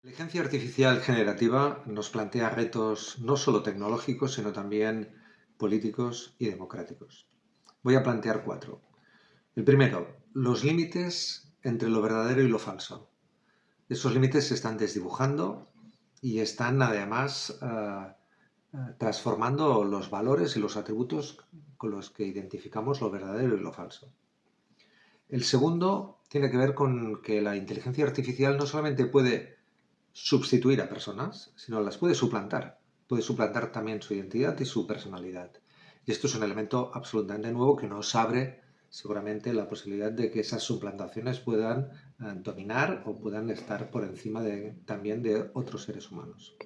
La inteligencia artificial generativa nos plantea retos no solo tecnológicos, sino también políticos y democráticos. Voy a plantear cuatro. El primero, los límites entre lo verdadero y lo falso. Esos límites se están desdibujando y están además transformando los valores y los atributos con los que identificamos lo verdadero y lo falso. El segundo tiene que ver con que la inteligencia artificial no solamente puede sustituir a personas, sino las puede suplantar. Puede suplantar también su identidad y su personalidad. Y esto es un elemento absolutamente nuevo que nos abre seguramente la posibilidad de que esas suplantaciones puedan dominar o puedan estar por encima también de otros seres humanos.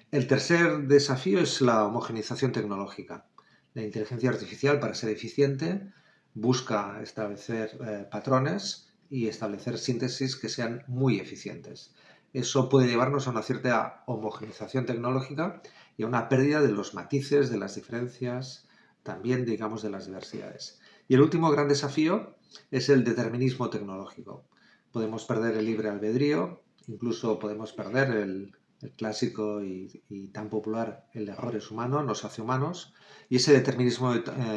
El tercer desafío es la homogeneización tecnológica. La inteligencia artificial, para ser eficiente, busca establecer patrones y establecer síntesis que sean muy eficientes. Eso puede llevarnos a una cierta homogeneización tecnológica y a una pérdida de los matices, de las diferencias, también, digamos, de las diversidades. Y el último gran desafío es el determinismo tecnológico. Podemos perder el libre albedrío, incluso podemos perder el clásico y tan popular el error es humano, nos hace humanos, y ese determinismo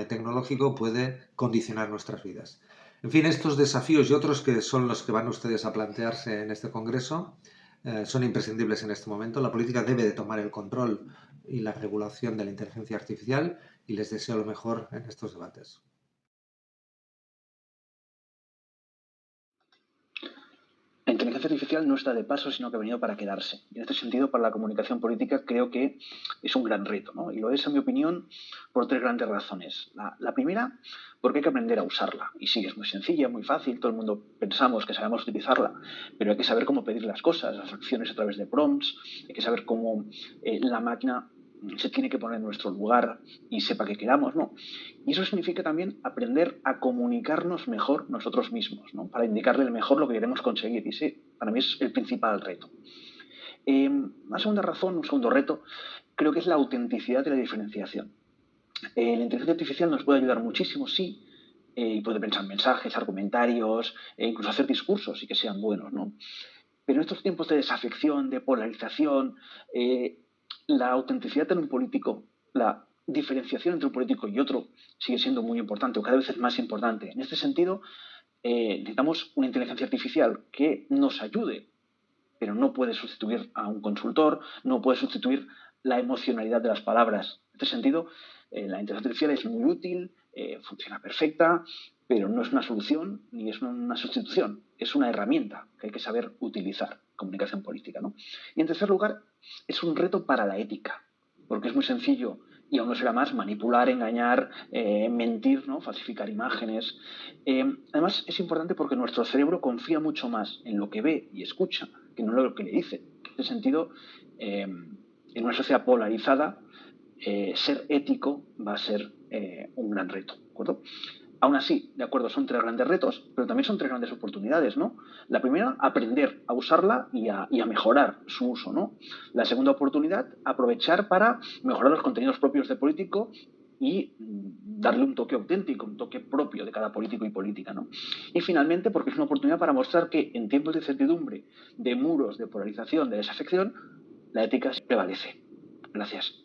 tecnológico puede condicionar nuestras vidas. En fin, estos desafíos y otros que son los que van ustedes a plantearse en este congreso son imprescindibles en este momento. La política debe de tomar el control y la regulación de la inteligencia artificial y les deseo lo mejor en estos debates. La inteligencia artificial no está de paso, sino que ha venido para quedarse. Y en este sentido, para la comunicación política creo que es un gran reto, ¿no? Y lo es, en mi opinión, por tres grandes razones. La primera, porque hay que aprender a usarla. Y sí, es muy sencilla, muy fácil, todo el mundo pensamos que sabemos utilizarla, pero hay que saber cómo pedir las cosas, las acciones a través de prompts, hay que saber cómo la máquina se tiene que poner en nuestro lugar y sepa que queramos, ¿no? Y eso significa también aprender a comunicarnos mejor nosotros mismos, ¿no? Para indicarle mejor lo que queremos conseguir. Y ese, para mí, es el principal reto. Una segunda razón, un segundo reto, creo que es la autenticidad y la diferenciación. La inteligencia artificial nos puede ayudar muchísimo, sí, y puede pensar mensajes, argumentarios, incluso hacer discursos y que sean buenos, ¿no? Pero en estos tiempos de desafección, de polarización, la autenticidad en un político, la diferenciación entre un político y otro sigue siendo muy importante o cada vez es más importante. En este sentido, necesitamos una inteligencia artificial que nos ayude, pero no puede sustituir a un consultor, no puede sustituir la emocionalidad de las palabras. En este sentido, la inteligencia artificial es muy útil, funciona perfecta, pero no es una solución ni es una sustitución, es una herramienta que hay que saber utilizar, comunicación política, ¿no? Y en tercer lugar, es un reto para la ética, porque es muy sencillo y aún no será más manipular, engañar, mentir, ¿no? Falsificar imágenes. Además, es importante porque nuestro cerebro confía mucho más en lo que ve y escucha que no lo que le dice. En ese sentido, en una sociedad polarizada, ser ético va a ser un gran reto, ¿de acuerdo? Aún así, de acuerdo, son tres grandes retos, pero también son tres grandes oportunidades, ¿no? La primera, aprender a usarla y a mejorar su uso, ¿no? La segunda oportunidad, aprovechar para mejorar los contenidos propios de político y darle un toque auténtico, un toque propio de cada político y política, ¿no? Y finalmente, porque es una oportunidad para mostrar que en tiempos de incertidumbre, de muros, de polarización, de desafección, la ética prevalece. Gracias.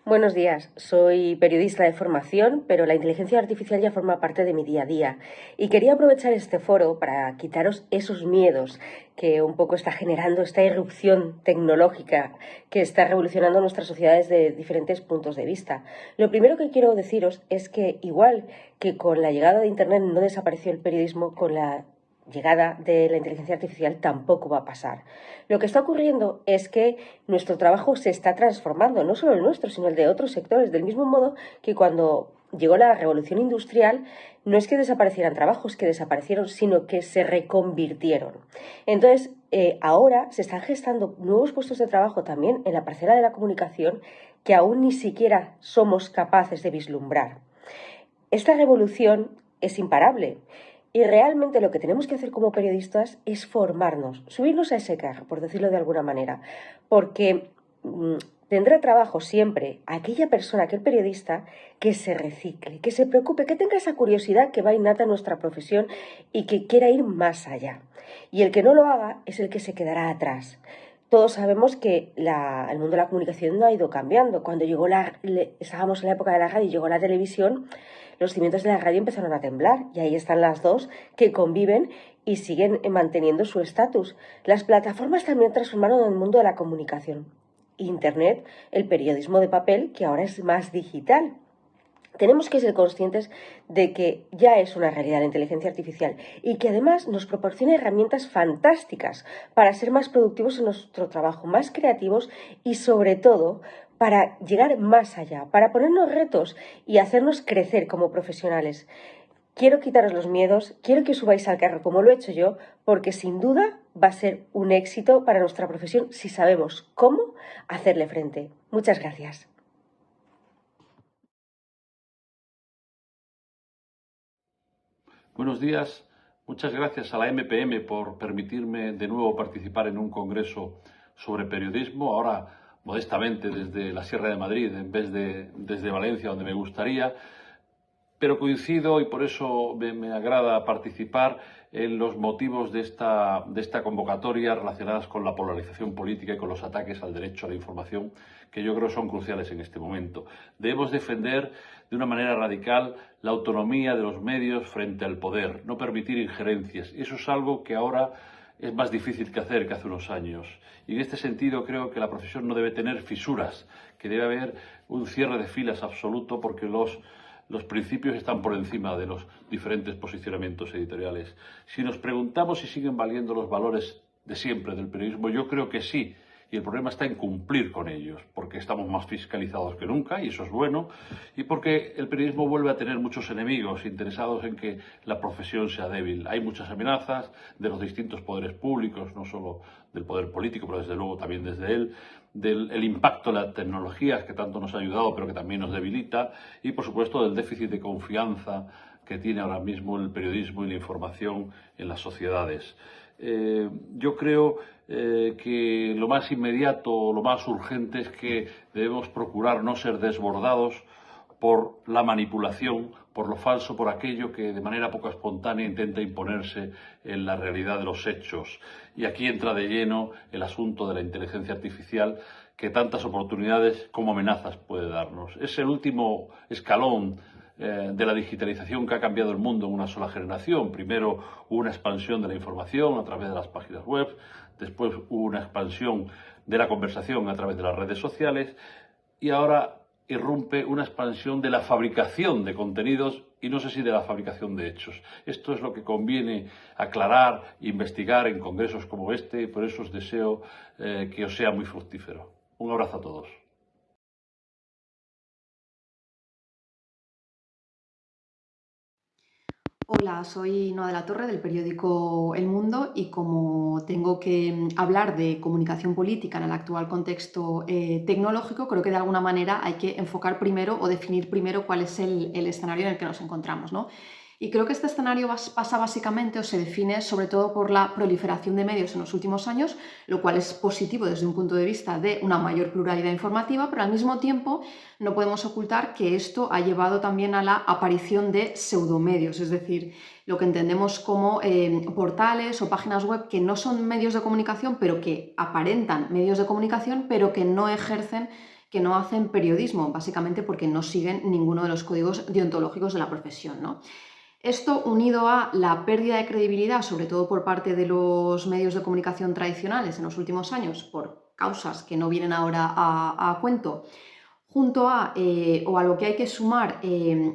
Buenos días, soy periodista de formación, pero la inteligencia artificial ya forma parte de mi día a día y quería aprovechar este foro para quitaros esos miedos que un poco está generando esta irrupción tecnológica que está revolucionando nuestras sociedades de diferentes puntos de vista. Lo primero que quiero deciros es que igual que con la llegada de Internet no desapareció el periodismo, con la llegada de la inteligencia artificial tampoco va a pasar. Lo que está ocurriendo es que nuestro trabajo se está transformando, no solo el nuestro, sino el de otros sectores, del mismo modo que cuando llegó la revolución industrial no es que desaparecieran trabajos, que desaparecieron, sino que se reconvirtieron. Entonces, ahora se están gestando nuevos puestos de trabajo también en la parcela de la comunicación que aún ni siquiera somos capaces de vislumbrar. Esta revolución es imparable. Y realmente lo que tenemos que hacer como periodistas es formarnos, subirnos a ese carro, por decirlo de alguna manera, porque tendrá trabajo siempre aquella persona, aquel periodista que se recicle, que se preocupe, que tenga esa curiosidad que va innata en nuestra profesión y que quiera ir más allá. Y el que no lo haga es el que se quedará atrás. Todos sabemos que el mundo de la comunicación no ha ido cambiando. Cuando estábamos en la época de la radio y llegó la televisión, los cimientos de la radio empezaron a temblar y ahí están las dos que conviven y siguen manteniendo su estatus. Las plataformas también transformaron el mundo de la comunicación. Internet, el periodismo de papel, que ahora es más digital. Tenemos que ser conscientes de que ya es una realidad la inteligencia artificial y que además nos proporciona herramientas fantásticas para ser más productivos en nuestro trabajo, más creativos y sobre todo para llegar más allá, para ponernos retos y hacernos crecer como profesionales. Quiero quitaros los miedos, quiero que subáis al carro como lo he hecho yo, porque sin duda va a ser un éxito para nuestra profesión si sabemos cómo hacerle frente. Muchas gracias. Buenos días, muchas gracias a la MPM por permitirme de nuevo participar en un congreso sobre periodismo, ahora modestamente desde la Sierra de Madrid en vez de desde Valencia, donde me gustaría, pero coincido y por eso me agrada participar en los motivos de esta convocatoria relacionadas con la polarización política y con los ataques al derecho a la información, que yo creo son cruciales en este momento. Debemos defender de una manera radical la autonomía de los medios frente al poder, no permitir injerencias. Eso es algo que ahora es más difícil que hacer que hace unos años. Y en este sentido creo que la profesión no debe tener fisuras, que debe haber un cierre de filas absoluto porque los principios están por encima de los diferentes posicionamientos editoriales. Si nos preguntamos si siguen valiendo los valores de siempre del periodismo, yo creo que sí. Y el problema está en cumplir con ellos, porque estamos más fiscalizados que nunca, y eso es bueno, y porque el periodismo vuelve a tener muchos enemigos interesados en que la profesión sea débil. Hay muchas amenazas de los distintos poderes públicos, no solo del poder político, pero desde luego también desde él, del impacto de las tecnologías que tanto nos ha ayudado, pero que también nos debilita, y por supuesto del déficit de confianza que tiene ahora mismo el periodismo y la información en las sociedades. Yo creo que lo más inmediato, lo más urgente es que debemos procurar no ser desbordados por la manipulación, por lo falso, por aquello que de manera poco espontánea intenta imponerse en la realidad de los hechos. Y aquí entra de lleno el asunto de la inteligencia artificial, que tantas oportunidades como amenazas puede darnos. Es el último escalón de la digitalización que ha cambiado el mundo en una sola generación. Primero hubo una expansión de la información a través de las páginas web, después hubo una expansión de la conversación a través de las redes sociales y ahora irrumpe una expansión de la fabricación de contenidos y no sé si de la fabricación de hechos. Esto es lo que conviene aclarar, investigar en congresos como este y por eso os deseo que os sea muy fructífero. Un abrazo a todos. Hola, soy Noa de la Torre del periódico El Mundo y como tengo que hablar de comunicación política en el actual contexto tecnológico, creo que de alguna manera hay que enfocar primero o definir primero cuál es el escenario en el que nos encontramos, ¿no? Y creo que este escenario pasa básicamente o se define sobre todo por la proliferación de medios en los últimos años, lo cual es positivo desde un punto de vista de una mayor pluralidad informativa, pero al mismo tiempo no podemos ocultar que esto ha llevado también a la aparición de pseudomedios, es decir, lo que entendemos como portales o páginas web que no son medios de comunicación, pero que aparentan medios de comunicación, pero que no ejercen, que no hacen periodismo, básicamente porque no siguen ninguno de los códigos deontológicos de la profesión, ¿no? Esto, unido a la pérdida de credibilidad, sobre todo por parte de los medios de comunicación tradicionales en los últimos años, por causas que no vienen ahora a cuento, junto a, o a lo que hay que sumar,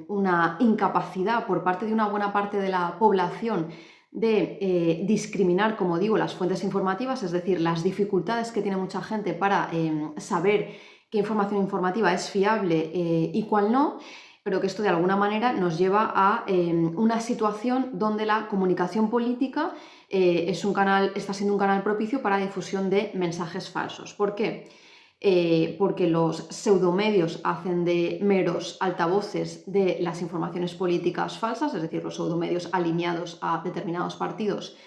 una incapacidad por parte de una buena parte de la población de discriminar, como digo, las fuentes informativas, es decir, las dificultades que tiene mucha gente para saber qué información informativa es fiable y cuál no, pero que esto de alguna manera nos lleva a una situación donde la comunicación política está siendo un canal propicio para la difusión de mensajes falsos. ¿Por qué? Porque los pseudomedios hacen de meros altavoces de las informaciones políticas falsas, es decir, los pseudomedios alineados a determinados partidos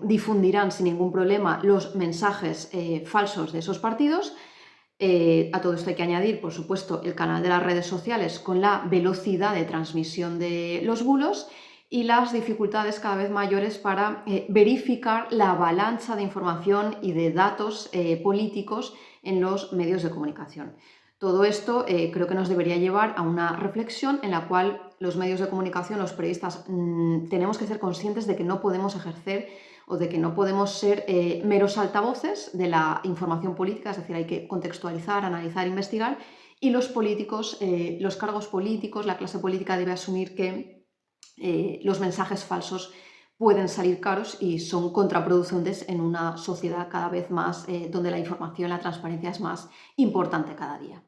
difundirán sin ningún problema los mensajes falsos de esos partidos. A todo esto hay que añadir, por supuesto, el canal de las redes sociales con la velocidad de transmisión de los bulos y las dificultades cada vez mayores para verificar la avalancha de información y de datos políticos en los medios de comunicación. Todo esto creo que nos debería llevar a una reflexión en la cual los medios de comunicación, los periodistas, tenemos que ser conscientes de que no podemos ejercer o de que no podemos ser meros altavoces de la información política, es decir, hay que contextualizar, analizar, investigar, y los políticos, los cargos políticos, la clase política debe asumir que los mensajes falsos pueden salir caros y son contraproducentes en una sociedad cada vez más donde la información, la transparencia es más importante cada día.